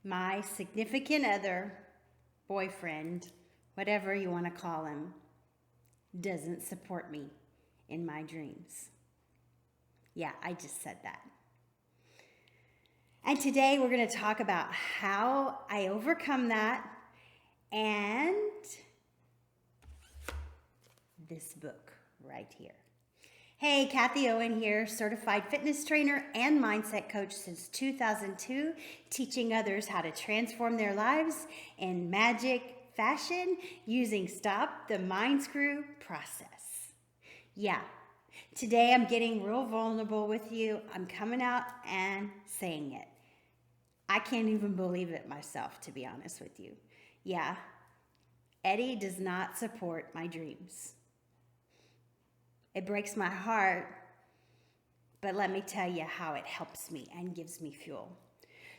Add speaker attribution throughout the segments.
Speaker 1: my significant other, boyfriend, whatever you want to call him, doesn't support me in my dreams. Yeah, I just said that. And today we're going to talk about how I overcome that and this book right here. Hey, Kathie Owen here, certified fitness trainer and mindset coach since 2002, teaching others how to transform their lives in magic fashion using Stop the Mind Screw process. Yeah, today I'm getting real vulnerable with you. I'm coming out and saying it. I can't even believe it myself, to be honest with you. Yeah, Eddie does not support my dreams. It breaks my heart, but let me tell you how it helps me and gives me fuel.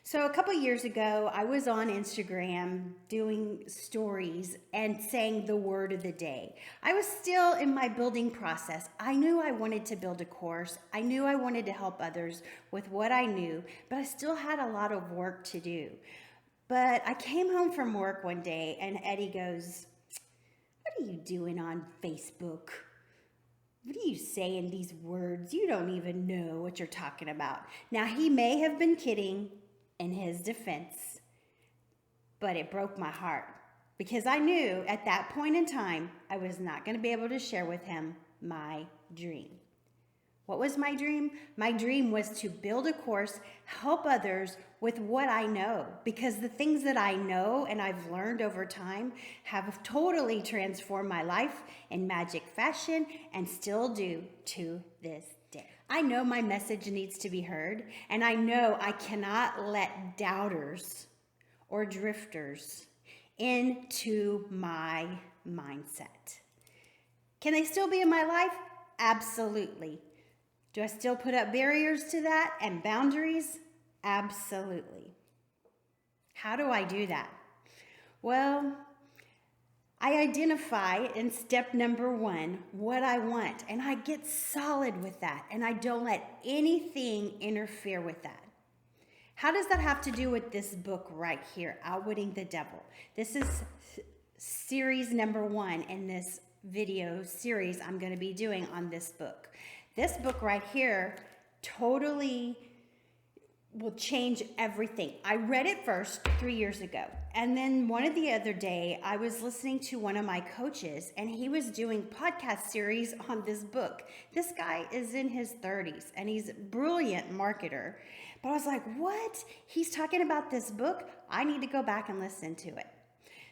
Speaker 1: So a couple years ago, I was on Instagram doing stories and saying the word of the day. I was still in my building process. I knew I wanted to build a course. I knew I wanted to help others with what I knew, but I still had a lot of work to do. But I came home from work one day and Eddie goes, "What are you doing on Facebook? What are you saying these words? You don't even know what you're talking about." Now, he may have been kidding in his defense, but it broke my heart because I knew at that point in time, I was not going to be able to share with him my dream. What was my dream? My dream was to build a course, help others with what I know, because the things that I know and I've learned over time have totally transformed my life in magic fashion and still do to this day. I know my message needs to be heard, and I know I cannot let doubters or drifters into my mindset. Can they still be in my life? Absolutely. Do I still put up barriers to that and boundaries? Absolutely. How do I do that? Well, I identify in step number 1 what I want, and I get solid with that, and I don't let anything interfere with that. How does that have to do with this book right here, Outwitting the Devil? This is series number 1 in this video series I'm going to be doing on this book. This book right here totally will change everything. I read it first 3 years ago. And then one of the other day, I was listening to one of my coaches and he was doing podcast series on this book. This guy is in his 30s and he's a brilliant marketer. But I was like, what? He's talking about this book? I need to go back and listen to it.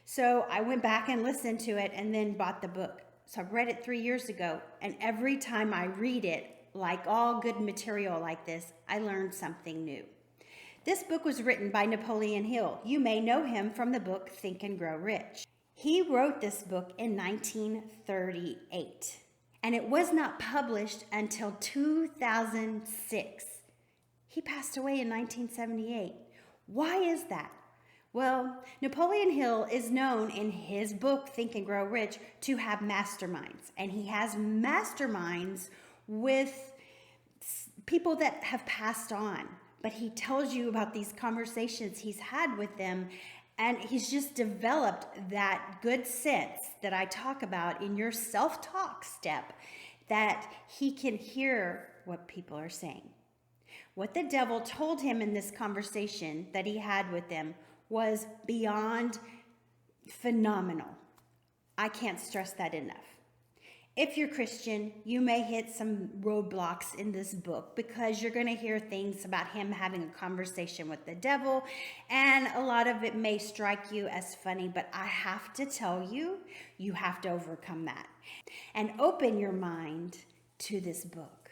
Speaker 1: So I went back and listened to it and then bought the book. So I read it 3 years ago, and every time I read it, like all good material like this, I learned something new. This book was written by Napoleon Hill. You may know him from the book Think and Grow Rich. He wrote this book in 1938, and it was not published until 2006. He passed away in 1978. Why is that? Well, Napoleon Hill is known in his book, Think and Grow Rich, to have masterminds. And he has masterminds with people that have passed on. But he tells you about these conversations he's had with them. And he's just developed that good sense that I talk about in your self-talk step, that he can hear what people are saying. What the devil told him in this conversation that he had with them was beyond phenomenal. I can't stress that enough. If you're Christian, you may hit some roadblocks in this book because you're going to hear things about him having a conversation with the devil, and a lot of it may strike you as funny, but I have to tell you, you have to overcome that and open your mind to this book.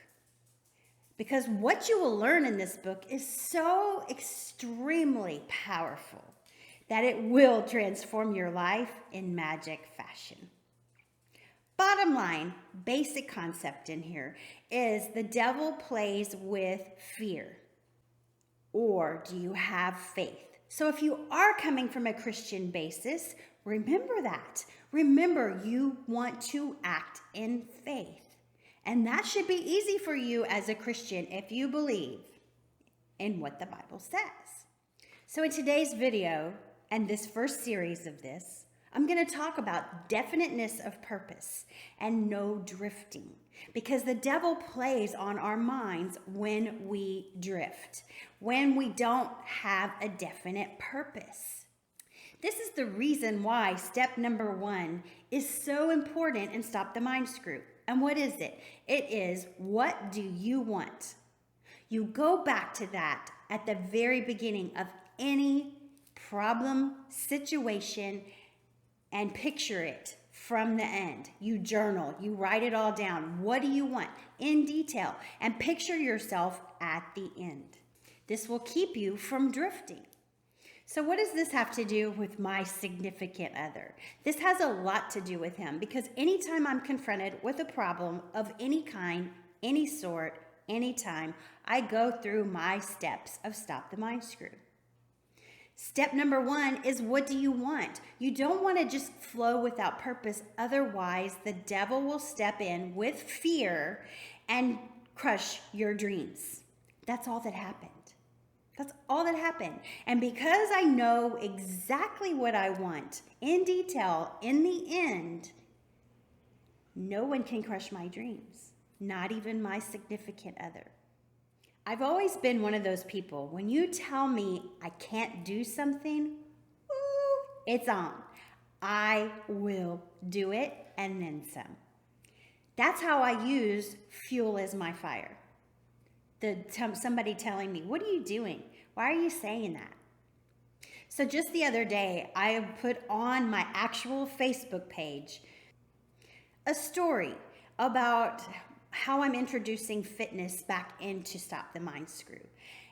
Speaker 1: Because what you will learn in this book is so extremely powerful that it will transform your life in magic fashion. Bottom line, basic concept in here is the devil plays with fear. Or do you have faith? So if you are coming from a Christian basis, remember that. Remember, you want to act in faith. And that should be easy for you as a Christian if you believe in what the Bible says. So in today's video, and this first series of this, I'm going to talk about definiteness of purpose and no drifting, because the devil plays on our minds when we drift, when we don't have a definite purpose. This is the reason why step number 1 is so important in Stop the Mind Screw. And what is it? It is, what do you want? You go back to that at the very beginning of any problem, situation, and picture it from the end. You journal, you write it all down. What do you want in detail? And picture yourself at the end. This will keep you from drifting. So what does this have to do with my significant other? This has a lot to do with him, because anytime I'm confronted with a problem of any kind, any sort, anytime, I go through my steps of Stop the Mind Screw. Step number 1 is, what do you want? You don't want to just flow without purpose. Otherwise, the devil will step in with fear and crush your dreams. That's all that happened. That's all that happened. And because I know exactly what I want in detail, in the end, no one can crush my dreams, not even my significant other. I've always been one of those people, when you tell me I can't do something, ooh, it's on. I will do it and then some. That's how I use fuel as my fire. Somebody telling me, what are you doing? Why are you saying that? So just the other day, I put on my actual Facebook page a story about how I'm introducing fitness back into Stop the Mind Screw.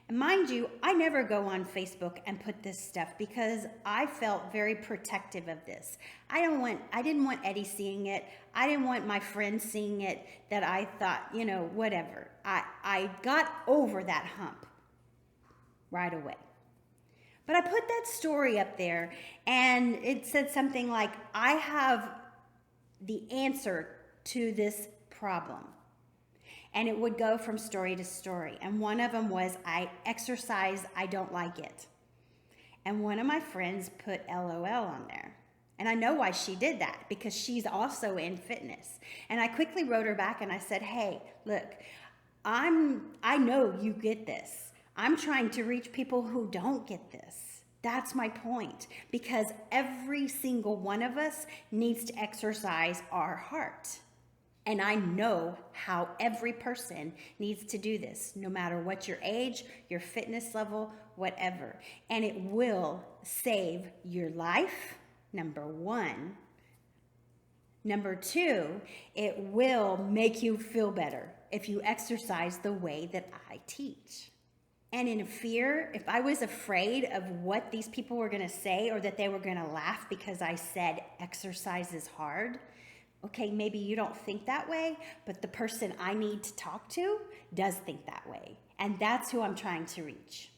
Speaker 1: And mind you, I never go on Facebook and put this stuff because I felt very protective of this. I didn't want Eddie seeing it. I didn't want my friends seeing it, that I thought, whatever. I got over that hump right away. But I put that story up there and it said something like, I have the answer to this problem. And it would go from story to story. And one of them was, I exercise, I don't like it. And one of my friends put LOL on there. And I know why she did that, because she's also in fitness. And I quickly wrote her back and I said, hey, look, I know you get this. I'm trying to reach people who don't get this. That's my point, because every single one of us needs to exercise our heart. And I know how every person needs to do this, no matter what your age, your fitness level, whatever. And it will save your life, number 1. Number 2, it will make you feel better if you exercise the way that I teach. And in fear, if I was afraid of what these people were going to say, or that they were going to laugh because I said exercise is hard, okay, maybe you don't think that way, but the person I need to talk to does think that way. And that's who I'm trying to reach.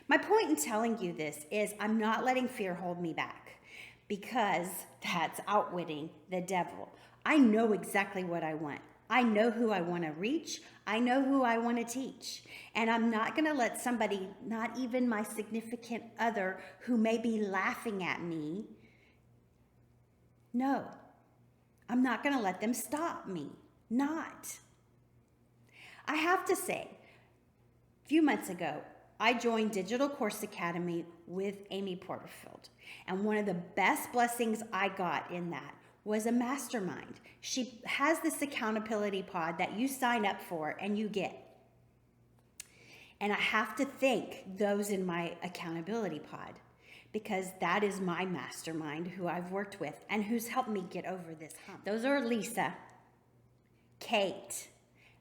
Speaker 1: My point in telling you this is, I'm not letting fear hold me back, because that's outwitting the devil. I know exactly what I want. I know who I want to reach. I know who I want to teach. And I'm not going to let somebody, not even my significant other, who may be laughing at me, no. I'm not going to let them stop me. Not. I have to say, a few months ago, I joined Digital Course Academy with Amy Porterfield. And one of the best blessings I got in that was a mastermind. She has this accountability pod that you sign up for and you get. And I have to thank those in my accountability pod, because that is my mastermind who I've worked with and who's helped me get over this hump. Those are Lisa, Kate,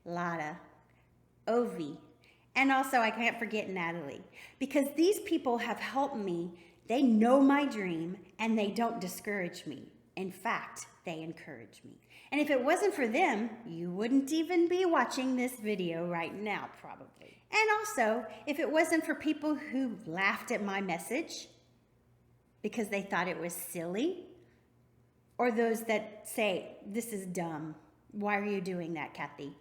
Speaker 1: Lotta, Ovi, and also I can't forget Natalie, because these people have helped me. They know my dream and they don't discourage me. In fact, they encourage me. And if it wasn't for them, you wouldn't even be watching this video right now, probably. And also, if it wasn't for people who laughed at my message because they thought it was silly, or those that say, this is dumb. Why are you doing that, Kathie?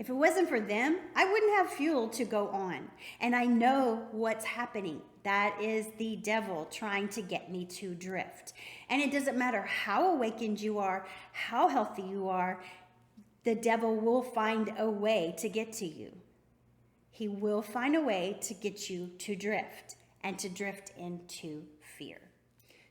Speaker 1: If it wasn't for them, I wouldn't have fuel to go on. And I know what's happening. That is the devil trying to get me to drift. And it doesn't matter how awakened you are, how healthy you are, the devil will find a way to get to you. He will find a way to get you to drift and to drift into fear.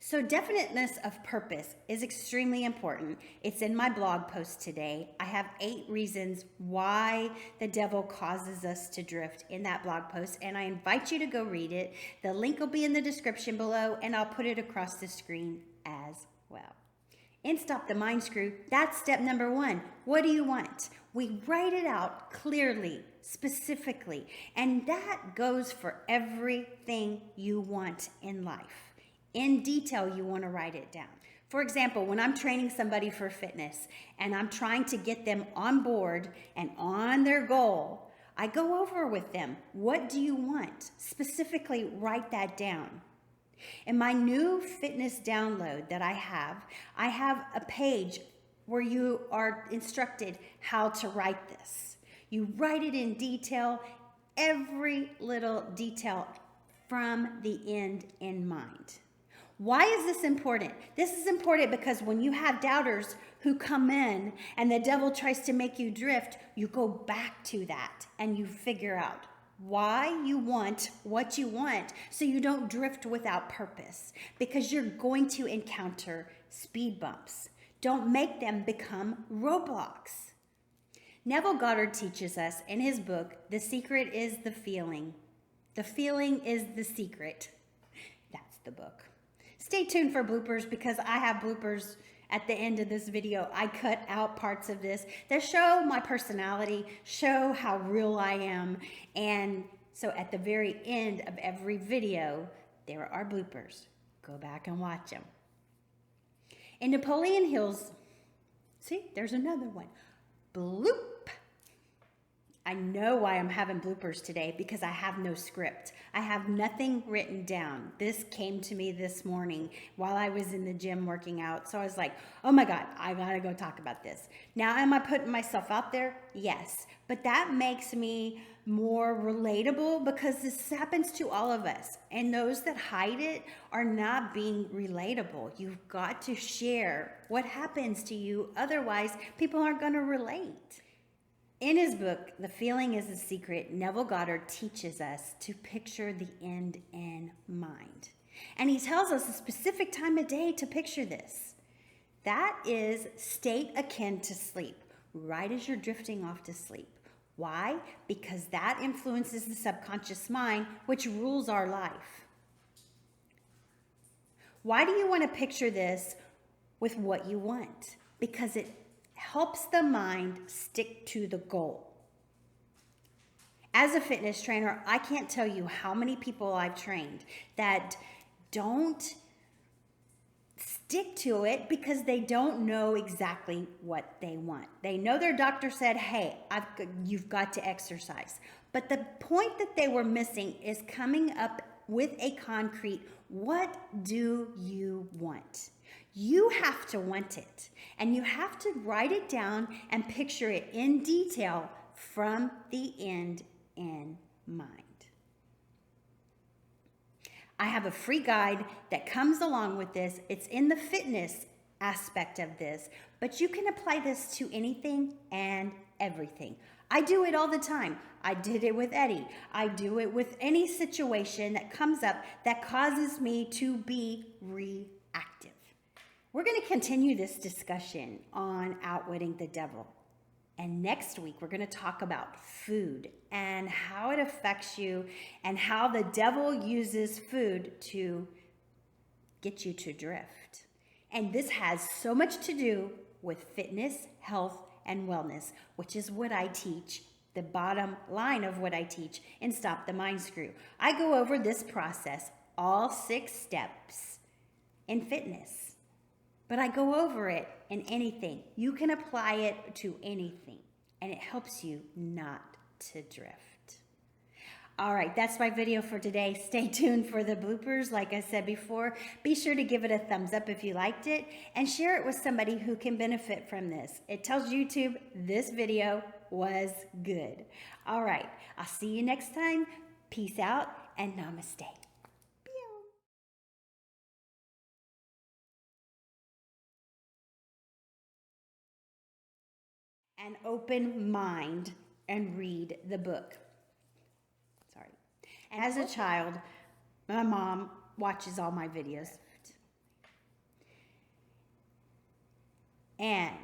Speaker 1: So definiteness of purpose is extremely important. It's in my blog post today. I have 8 reasons why the devil causes us to drift in that blog post, and I invite you to go read it. The link will be in the description below, and I'll put it across the screen as well. In Stop the Mind Screw, that's step number 1. What do you want? We write it out clearly, specifically, and that goes for everything you want in life. In detail, you want to write it down. For example, when I'm training somebody for fitness and I'm trying to get them on board and on their goal, I go over with them. What do you want? Specifically, write that down. In my new fitness download that I have a page where you are instructed how to write this. You write it in detail, every little detail from the end in mind. Why is this important? This is important because when you have doubters who come in and the devil tries to make you drift, you go back to that and you figure out why you want what you want so you don't drift without purpose, because you're going to encounter speed bumps. Don't make them become roadblocks. Neville Godard teaches us in his book, The Secret is the Feeling. The feeling is the secret. That's the book. Stay tuned for bloopers because I have bloopers at the end of this video. I cut out parts of this that show my personality, show how real I am. And so at the very end of every video, there are bloopers. Go back and watch them. In Napoleon Hill's, see, there's another one. Bloop. I know why I'm having bloopers today, because I have no script. I have nothing written down. This came to me this morning while I was in the gym working out. So I was like, oh my God, I gotta go talk about this. Now, am I putting myself out there? Yes. But that makes me more relatable because this happens to all of us. And those that hide it are not being relatable. You've got to share what happens to you. Otherwise, people aren't gonna relate. In his book, The Feeling is the Secret, Neville Godard teaches us to picture the end in mind. And he tells us a specific time of day to picture this. That is state akin to sleep, right as you're drifting off to sleep. Why? Because that influences the subconscious mind, which rules our life. Why do you want to picture this with what you want? Because it helps the mind stick to the goal. As a fitness trainer, I can't tell you how many people I've trained that don't stick to it because they don't know exactly what they want. They know their doctor said, hey, you've got to exercise. But the point that they were missing is coming up with a concrete, what do you want? You have to want it, and you have to write it down and picture it in detail from the end in mind. I have a free guide that comes along with this. It's in the fitness aspect of this, but you can apply this to anything and everything. I do it all the time. I did it with Eddie. I do it with any situation that comes up that causes me to be reactive. We're going to continue this discussion on outwitting the devil. And next week, we're going to talk about food and how it affects you and how the devil uses food to get you to drift. And this has so much to do with fitness, health, and wellness, which is what I teach, the bottom line of what I teach in Stop the Mind Screw. I go over this process, all 6 steps in fitness. But I go over it in anything. You can apply it to anything, and it helps you not to drift. All right, that's my video for today. Stay tuned for the bloopers. Like I said before, be sure to give it a thumbs up if you liked it, and share it with somebody who can benefit from this. It tells YouTube this video was good. All right, I'll see you next time. Peace out and namaste. An open mind and read the book. Sorry. As a child, my mom watches all my videos. And